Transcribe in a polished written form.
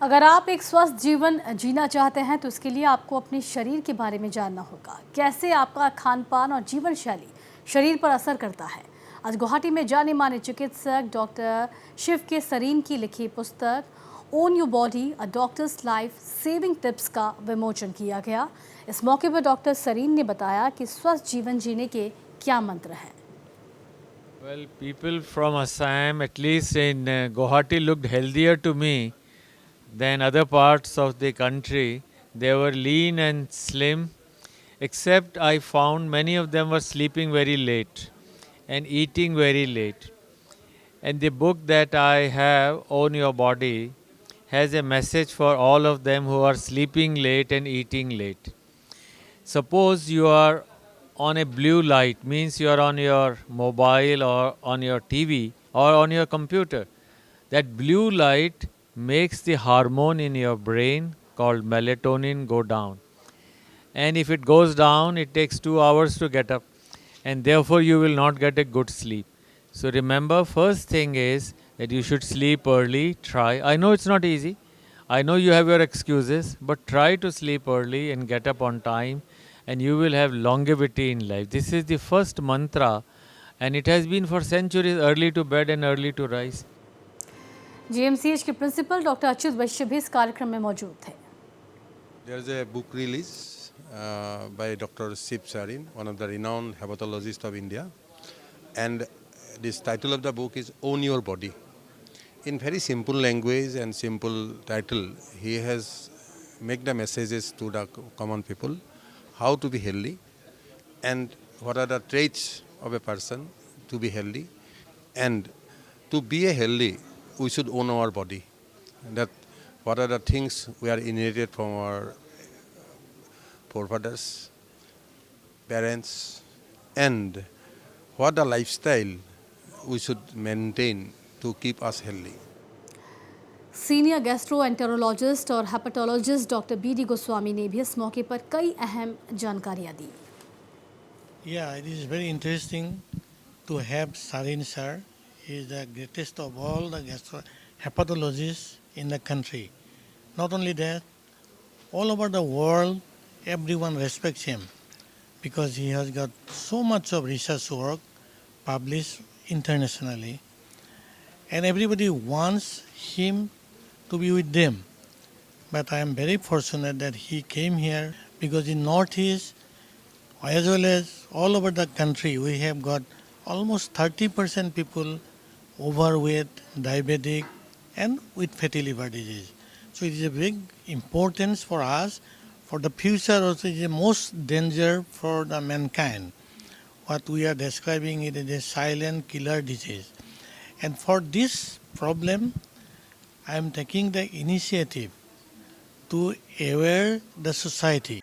अगर आप एक स्वस्थ जीवन जीना चाहते हैं तो इसके लिए आपको अपने शरीर के बारे में जानना होगा। कैसे आपका खान पान और जीवन शैली शरीर पर असर करता है। आज गुवाहाटी में जाने माने चिकित्सक डॉक्टर शिव के सरीन की लिखी पुस्तक own your body a doctor's life saving tips का विमोचन किया गया। इस मौके पर डॉक्टर सरीन ने बताया कि स्वस्थ जीवन जीने के क्या मंत्र हैं। Well, people from Assam, at least in Guwahati, looked healthier to me than other parts of the country. They were lean and slim, except I found many of them were sleeping very late and eating very late. And the book that I have, Own Your Body, has a message for all of them who are sleeping late and eating late. Suppose you are on a blue light, means you are on your mobile or on your TV or on your computer. That blue light makes the hormone in your brain called melatonin go down. And if it goes down, it takes 2 hours to get up, and therefore you will not get a good sleep. So remember, first thing is that you should sleep early. Try. I know it's not easy. I know you have your excuses, but try to sleep early and get up on time, and you will have longevity in life. This is the first mantra, and it has been for centuries: early to bed and early to rise. GMCH के principal doctor Achyut वैश्य भी इस कार्यक्रम में मौजूद थे। There's a book release by Dr. Shiv Sarin, one of the renowned hepatologists of India. And this title of the book is Own Your Body. In very simple language and simple title, he has made the messages to the common people, how to be healthy and what are the traits of a person to be healthy. And to be a healthy, we should own our body. That what are the things we are inherited from our forefathers, parents, and what the lifestyle we should maintain to keep us healthy. Senior gastroenterologist और hepatologist doctor BD Goswami ने भी इस मौके पर कई अहम जानकारियां दी। Yeah, it is very interesting to have Sarin sir. He is the greatest of all the hepatologists in the country. Not only that, all over the world, everyone respects him because he has got so much of research work published internationally, and everybody wants him to be with them. But I am very fortunate that he came here because in Northeast, as well as all over the country, we have got almost 30% people overweight, diabetic, and with fatty liver disease. So it is a big importance for us. For the future also it is the most danger for the mankind. What we are describing it is a silent killer disease. And for this problem, I am taking the initiative to aware the society.